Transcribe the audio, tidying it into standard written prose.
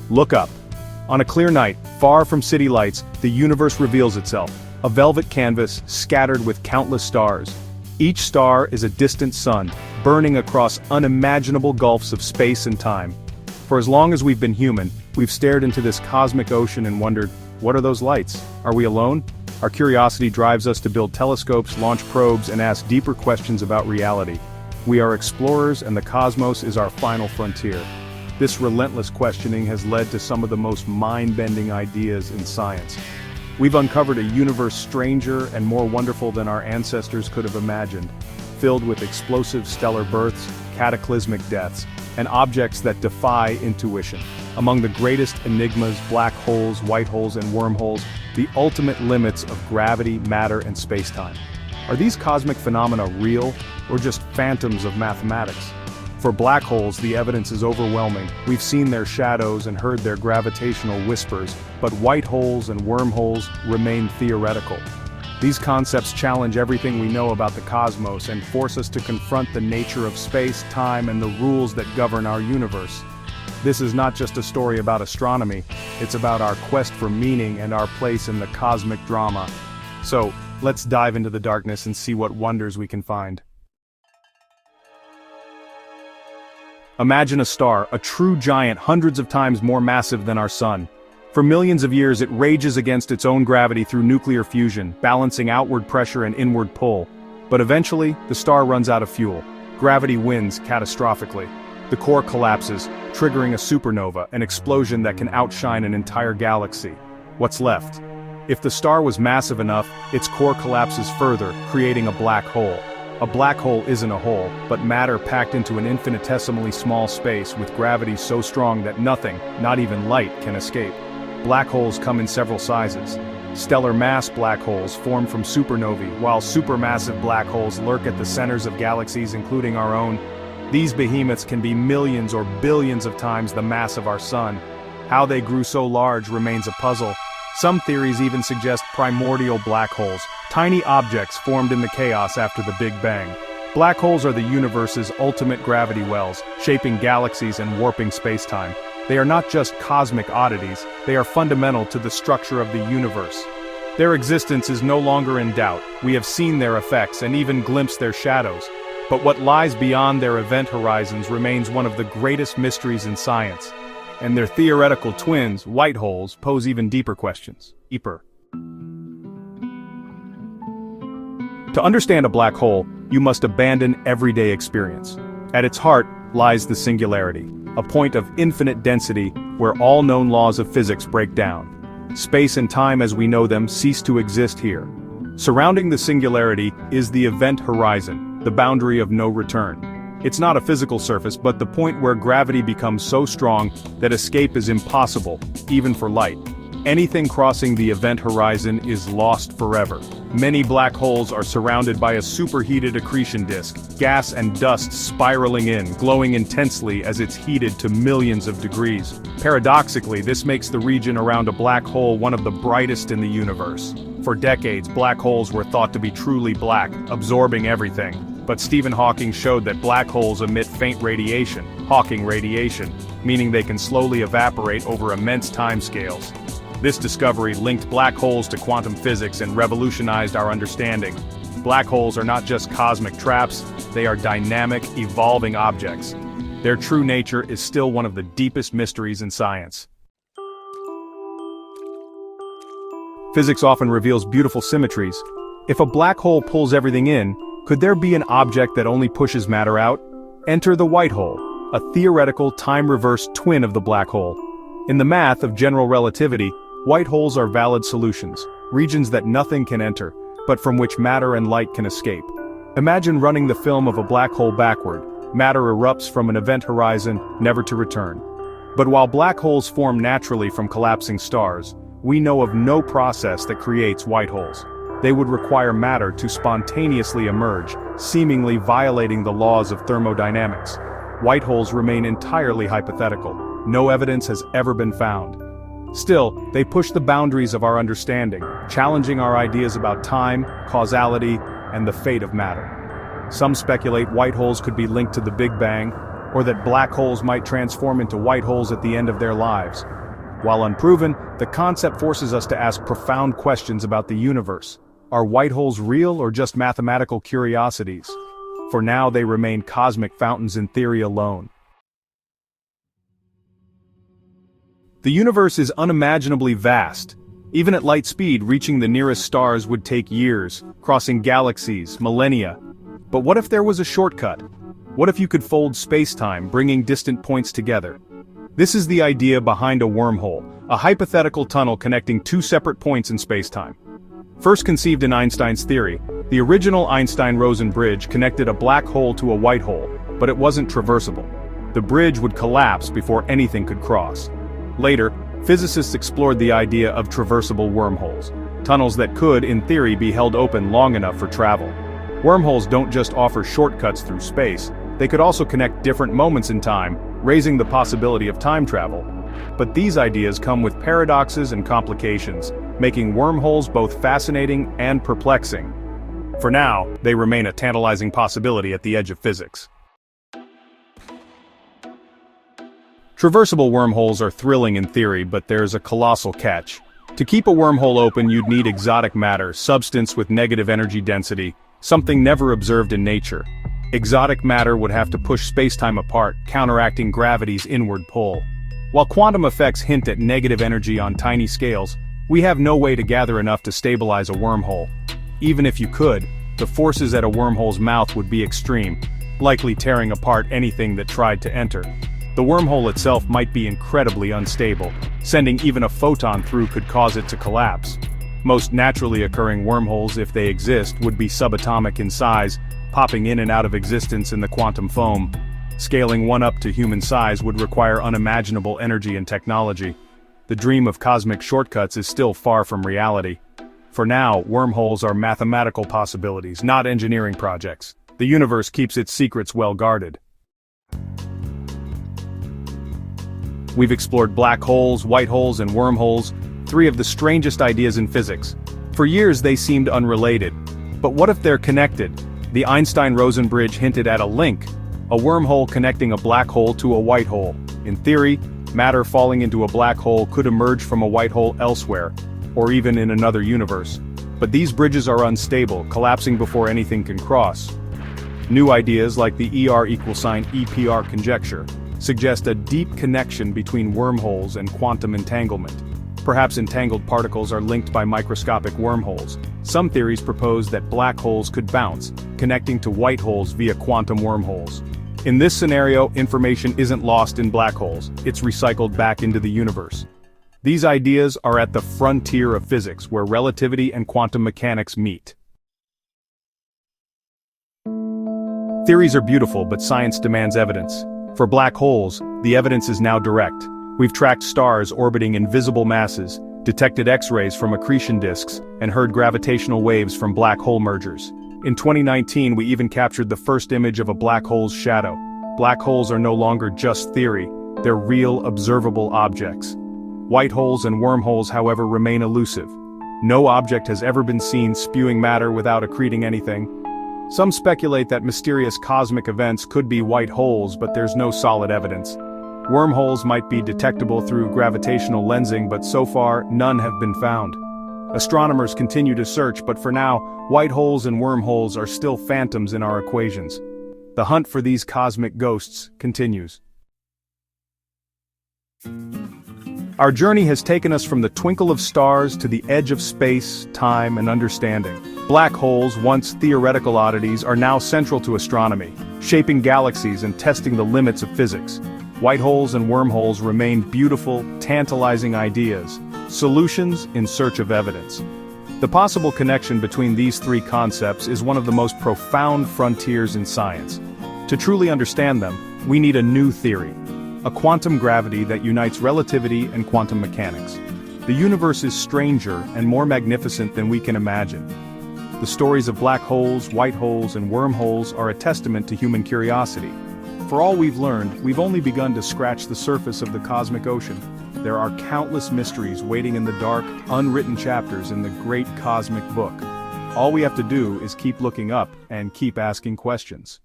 Look up. On a clear night, far from city lights, the universe reveals itself, a velvet canvas scattered with countless stars. Each star is a distant sun, burning across unimaginable gulfs of space and time. For as long as we've been human, we've stared into this cosmic ocean and wondered, what are those lights? Are we alone? Our curiosity drives us to build telescopes, launch probes, and ask deeper questions about reality. We are explorers, and the cosmos is our final frontier. This relentless questioning has led to some of the most mind-bending ideas in science. We've uncovered a universe stranger and more wonderful than our ancestors could have imagined, filled with explosive stellar births, cataclysmic deaths, and objects that defy intuition. Among the greatest enigmas, black holes, white holes, and wormholes, the ultimate limits of gravity, matter, and space-time. Are these cosmic phenomena real, or just phantoms of mathematics? For black holes, the evidence is overwhelming. We've seen their shadows and heard their gravitational whispers, but white holes and wormholes remain theoretical. These concepts challenge everything we know about the cosmos and force us to confront the nature of space, time, and the rules that govern our universe. This is not just a story about astronomy, it's about our quest for meaning and our place in the cosmic drama. So, let's dive into the darkness and see what wonders we can find. Imagine a star, a true giant hundreds of times more massive than our sun. For millions of years it rages against its own gravity through nuclear fusion, balancing outward pressure and inward pull. But eventually, the star runs out of fuel. Gravity wins catastrophically. The core collapses, triggering a supernova, an explosion that can outshine an entire galaxy. What's left? If the star was massive enough, its core collapses further, creating a black hole. A black hole isn't a hole, but matter packed into an infinitesimally small space with gravity so strong that nothing, not even light, can escape. Black holes come in several sizes. Stellar mass black holes form from supernovae, while supermassive black holes lurk at the centers of galaxies, including our own. These behemoths can be millions or billions of times the mass of our sun. How they grew so large remains a puzzle. Some theories even suggest primordial black holes, tiny objects formed in the chaos after the Big Bang. Black holes are the universe's ultimate gravity wells, shaping galaxies and warping space-time. They are not just cosmic oddities, they are fundamental to the structure of the universe. Their existence is no longer in doubt. We have seen their effects and even glimpsed their shadows. But what lies beyond their event horizons remains one of the greatest mysteries in science. And their theoretical twins, white holes, pose even deeper questions. To understand a black hole, you must abandon everyday experience. At its heart lies the singularity, a point of infinite density where all known laws of physics break down. Space and time as we know them cease to exist here. Surrounding the singularity is the event horizon, the boundary of no return. It's not a physical surface, but the point where gravity becomes so strong that escape is impossible, even for light. Anything crossing the event horizon is lost forever. Many black holes are surrounded by a superheated accretion disk, gas and dust spiraling in, glowing intensely as it's heated to millions of degrees. Paradoxically, this makes the region around a black hole one of the brightest in the universe. For decades, black holes were thought to be truly black, absorbing everything. But Stephen Hawking showed that black holes emit faint radiation, Hawking radiation, meaning they can slowly evaporate over immense timescales. This discovery linked black holes to quantum physics and revolutionized our understanding. Black holes are not just cosmic traps, they are dynamic, evolving objects. Their true nature is still one of the deepest mysteries in science. Physics often reveals beautiful symmetries. If a black hole pulls everything in, could there be an object that only pushes matter out? Enter the white hole, a theoretical time-reversed twin of the black hole. In the math of general relativity, white holes are valid solutions, regions that nothing can enter, but from which matter and light can escape. Imagine running the film of a black hole backward. Matter erupts from an event horizon, never to return. But while black holes form naturally from collapsing stars, we know of no process that creates white holes. They would require matter to spontaneously emerge, seemingly violating the laws of thermodynamics. White holes remain entirely hypothetical. No evidence has ever been found. Still, they push the boundaries of our understanding, challenging our ideas about time, causality, and the fate of matter. Some speculate white holes could be linked to the Big Bang, or that black holes might transform into white holes at the end of their lives. While unproven, the concept forces us to ask profound questions about the universe. Are white holes real or just mathematical curiosities? For now, they remain cosmic fountains in theory alone. The universe is unimaginably vast. Even at light speed, reaching the nearest stars would take years, crossing galaxies, millennia. But what if there was a shortcut? What if you could fold space-time, bringing distant points together? This is the idea behind a wormhole, a hypothetical tunnel connecting two separate points in space-time. First conceived in Einstein's theory, the original Einstein-Rosen bridge connected a black hole to a white hole, but it wasn't traversable. The bridge would collapse before anything could cross. Later, physicists explored the idea of traversable wormholes, tunnels that could, in theory, be held open long enough for travel. Wormholes don't just offer shortcuts through space, they could also connect different moments in time, raising the possibility of time travel. But these ideas come with paradoxes and complications, making wormholes both fascinating and perplexing. For now, they remain a tantalizing possibility at the edge of physics. Traversable wormholes are thrilling in theory, but there's a colossal catch. To keep a wormhole open, you'd need exotic matter, substance with negative energy density, something never observed in nature. Exotic matter would have to push space-time apart, counteracting gravity's inward pull. While quantum effects hint at negative energy on tiny scales, we have no way to gather enough to stabilize a wormhole. Even if you could, the forces at a wormhole's mouth would be extreme, likely tearing apart anything that tried to enter. The wormhole itself might be incredibly unstable. Sending even a photon through could cause it to collapse. Most naturally occurring wormholes, if they exist, would be subatomic in size, popping in and out of existence in the quantum foam. Scaling one up to human size would require unimaginable energy and technology. The dream of cosmic shortcuts is still far from reality. For now, wormholes are mathematical possibilities, not engineering projects. The universe keeps its secrets well guarded. We've explored black holes, white holes, and wormholes, three of the strangest ideas in physics. For years they seemed unrelated. But what if they're connected? The Einstein-Rosen bridge hinted at a link, a wormhole connecting a black hole to a white hole. In theory, matter falling into a black hole could emerge from a white hole elsewhere, or even in another universe. But these bridges are unstable, collapsing before anything can cross. New ideas like the ER=EPR conjecture suggest a deep connection between wormholes and quantum entanglement. Perhaps entangled particles are linked by microscopic wormholes. Some theories propose that black holes could bounce, connecting to white holes via quantum wormholes. In this scenario, information isn't lost in black holes, it's recycled back into the universe. These ideas are at the frontier of physics, where relativity and quantum mechanics meet. Theories are beautiful, but science demands evidence. For black holes, the evidence is now direct. We've tracked stars orbiting invisible masses, detected X-rays from accretion disks, and heard gravitational waves from black hole mergers. In 2019, we even captured the first image of a black hole's shadow. Black holes are no longer just theory, they're real, observable objects. White holes and wormholes, however, remain elusive. No object has ever been seen spewing matter without accreting anything. Some speculate that mysterious cosmic events could be white holes, but there's no solid evidence. Wormholes might be detectable through gravitational lensing, but so far, none have been found. Astronomers continue to search, but for now, white holes and wormholes are still phantoms in our equations. The hunt for these cosmic ghosts continues. Our journey has taken us from the twinkle of stars to the edge of space, time, and understanding. Black holes, once theoretical oddities, are now central to astronomy, shaping galaxies and testing the limits of physics. White holes and wormholes remain beautiful, tantalizing ideas, solutions in search of evidence. The possible connection between these three concepts is one of the most profound frontiers in science. To truly understand them, we need a new theory, a quantum gravity that unites relativity and quantum mechanics. The universe is stranger and more magnificent than we can imagine. The stories of black holes, white holes, and wormholes are a testament to human curiosity. For all we've learned, we've only begun to scratch the surface of the cosmic ocean. There are countless mysteries waiting in the dark, unwritten chapters in the great cosmic book. All we have to do is keep looking up and keep asking questions.